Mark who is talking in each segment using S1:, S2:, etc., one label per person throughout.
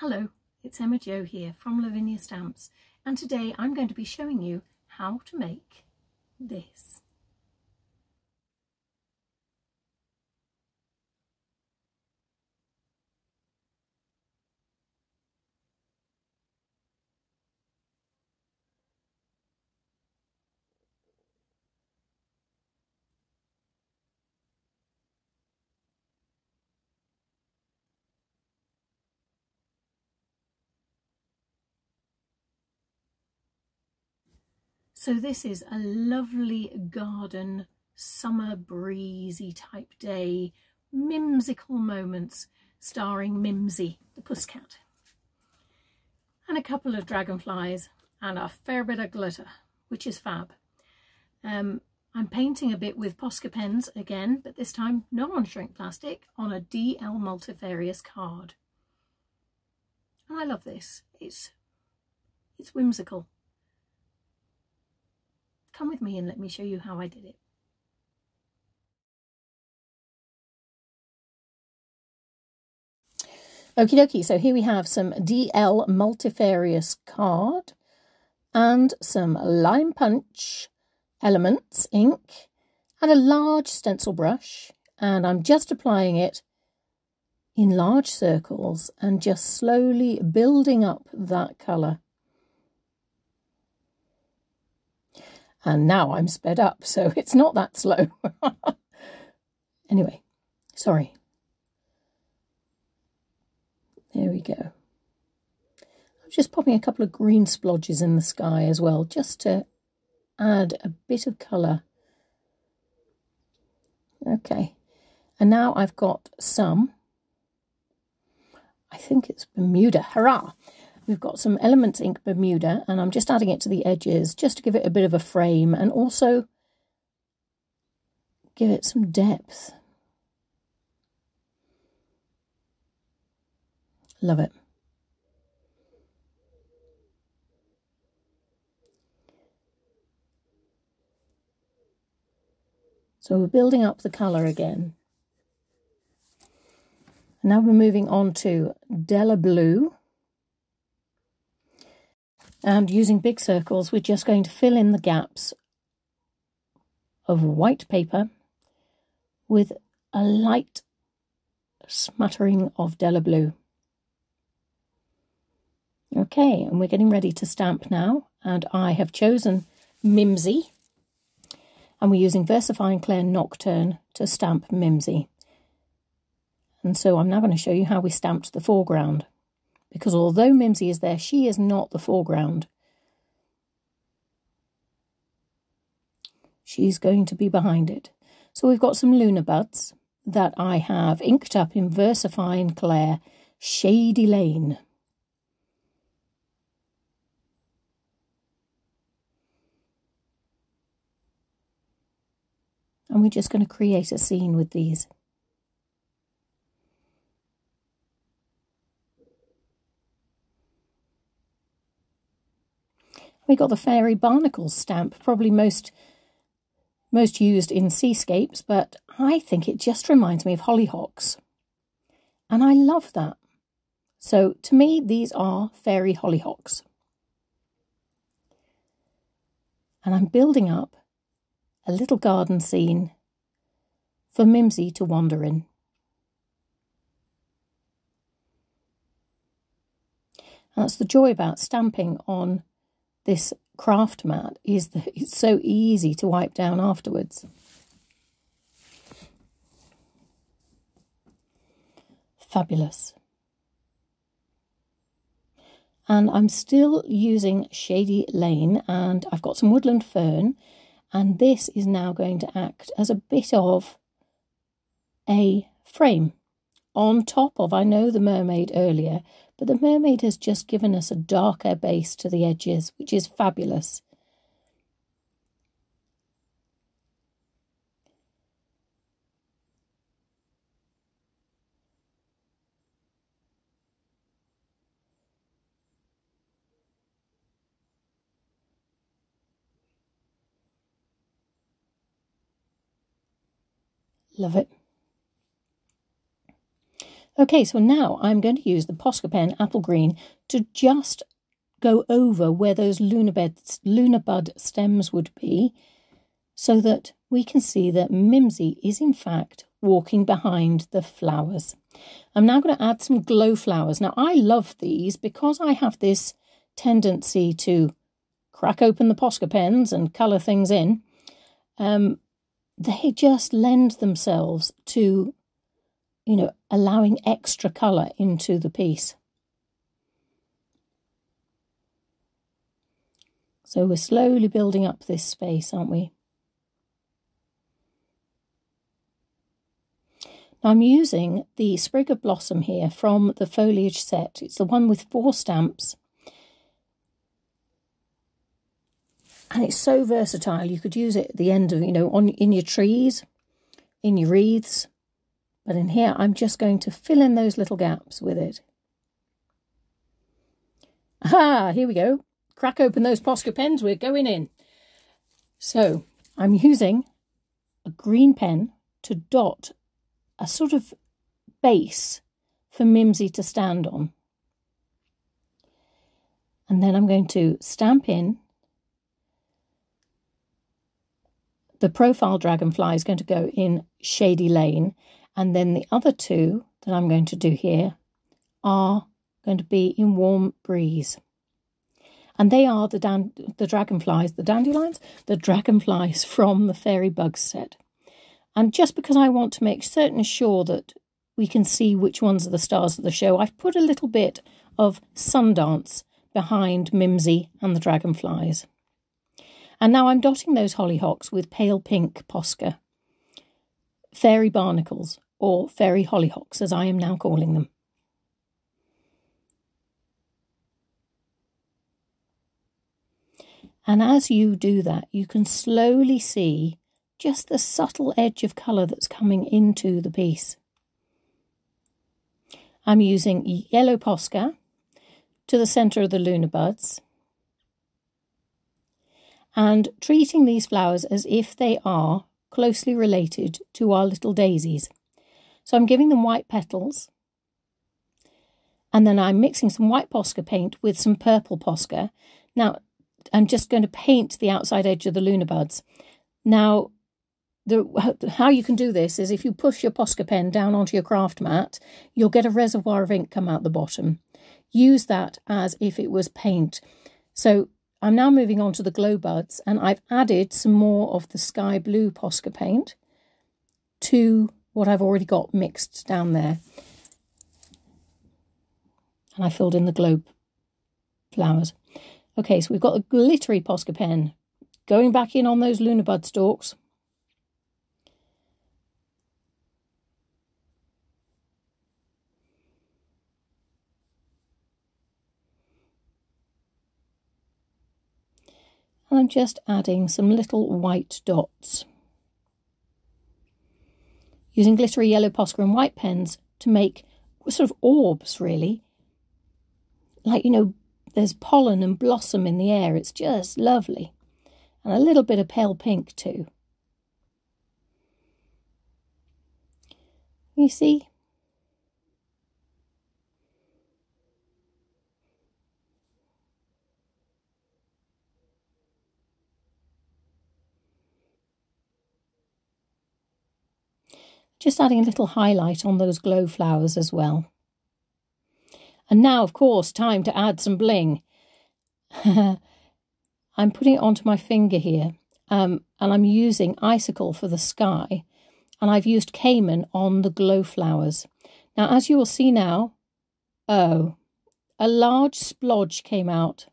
S1: Hello, it's Emma Jo here from Lavinia Stamps, and today I'm going to be showing you how to make this. So this is a lovely garden, summer breezy type day, whimsical moments starring Mimsy, the pussycat, and a couple of dragonflies and a fair bit of glitter, which is fab. I'm painting a bit with Posca pens again, but this time not on shrink plastic, on a DL multifarious card. And I love this. It's whimsical. Come with me and let me show you how I did it. Okie dokie, so here we have some DL multifarious card and some lime punch elements ink and a large stencil brush, and I'm just applying it in large circles and just slowly building up that colour. And now I'm sped up, so it's not that slow. Anyway, sorry. There we go. I'm just popping a couple of green splodges in the sky as well, just to add a bit of colour. Okay, and now I've got some, I think it's Bermuda, hurrah! We've got some Elements Ink Bermuda, and I'm just adding it to the edges just to give it a bit of a frame and also give it some depth. Love it. So we're building up the colour again. And now we're moving on to Della Blue. And using big circles, we're just going to fill in the gaps of white paper with a light smattering of Della Blue. Okay, and we're getting ready to stamp now, and I have chosen Mimsy, and we're using Versafine Clair Nocturne to stamp Mimsy. And so I'm now going to show you how we stamped the foreground, because although Mimsy is there, she is not the foreground. She's going to be behind it. So we've got some Lunar Buds that I have inked up in Versafine Clair Shady Lane. And we're just going to create a scene with these. We got the Fairy Barnacles stamp, probably most used in seascapes, but I think it just reminds me of hollyhocks. And I love that. So to me, these are fairy hollyhocks. And I'm building up a little garden scene for Mimsy to wander in. And that's the joy about stamping on this craft mat, is that it's so easy to wipe down afterwards. Fabulous. And I'm still using Shady Lane, and I've got some woodland fern, and this is now going to act as a bit of a frame on top of, I know, the mermaid earlier, but the mermaid has just given us a darker base to the edges, which is fabulous. Love it. Okay, so now I'm going to use the Posca Pen Apple Green to just go over where those lunar bud stems would be, so that we can see that Mimsy is in fact walking behind the flowers. I'm now going to add some glow flowers. Now I love these because I have this tendency to crack open the Posca pens and colour things in. They just lend themselves to, you know, allowing extra colour into the piece. So we're slowly building up this space, aren't we? Now I'm using the Sprig of Blossom here from the Foliage Set. It's the one with 4 stamps. And it's so versatile. You could use it at the end of, you know, in your trees, in your wreaths. But in here, I'm just going to fill in those little gaps with it. Aha, here we go. Crack open those Posca pens, we're going in. So I'm using a green pen to dot a sort of base for Mimsy to stand on. And then I'm going to stamp in. The profile dragonfly is going to go in Shady Lane, and then the other 2 that I'm going to do here are going to be in Warm Breeze. And they are the dragonflies, the dandelions, the dragonflies from the Fairy Bugs set. And just because I want to make sure that we can see which ones are the stars of the show, I've put a little bit of Sundance behind Mimsy and the dragonflies. And now I'm dotting those hollyhocks with pale pink Posca, fairy barnacles, or fairy hollyhocks as I am now calling them. And as you do that, you can slowly see just the subtle edge of colour that's coming into the piece. I'm using yellow Posca to the centre of the Lunar Buds and treating these flowers as if they are closely related to our little daisies. So I'm giving them white petals, and then I'm mixing some white Posca paint with some purple Posca. Now I'm just going to paint the outside edge of the Lunar Buds. Now how you can do this is if you push your Posca pen down onto your craft mat, you'll get a reservoir of ink come out the bottom. Use that as if it was paint. So I'm now moving on to the glow buds, and I've added some more of the sky blue Posca paint to what I've already got mixed down there. And I filled in the glow flowers. Okay, so we've got the glittery Posca pen going back in on those Lunar Bud stalks. And I'm just adding some little white dots. Using glittery yellow Posca and white pens to make sort of orbs, really. Like, you know, there's pollen and blossom in the air. It's just lovely. And a little bit of pale pink too. You see? Just adding a little highlight on those glow flowers as well. And now, of course, time to add some bling. I'm putting it onto my finger here, and I'm using Icicle for the sky, and I've used Cayman on the glow flowers. Now, as you will see now, oh, a large splodge came out.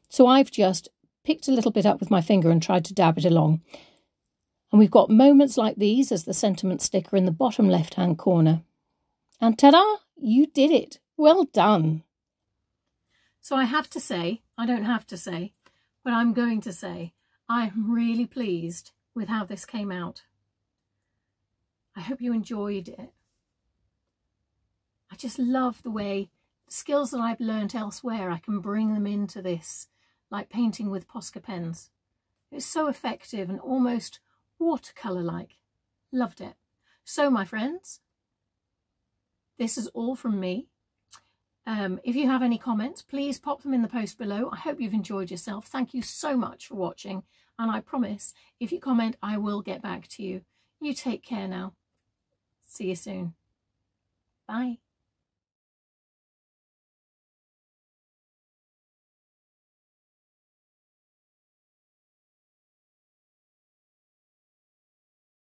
S1: So I've just picked a little bit up with my finger and tried to dab it along. And we've got moments like these as the sentiment sticker in the bottom left-hand corner. And ta-da! You did it. Well done. So I have to say, I don't have to say, but I'm going to say, I'm really pleased with how this came out. I hope you enjoyed it. I just love the way the skills that I've learnt elsewhere, I can bring them into this, like painting with Posca pens. It's so effective and almost watercolour-like. Loved it. So, my friends, this is all from me. If you have any comments, please pop them in the post below. I hope you've enjoyed yourself. Thank you so much for watching, and I promise if you comment I will get back to you. You take care now. See you soon. Bye.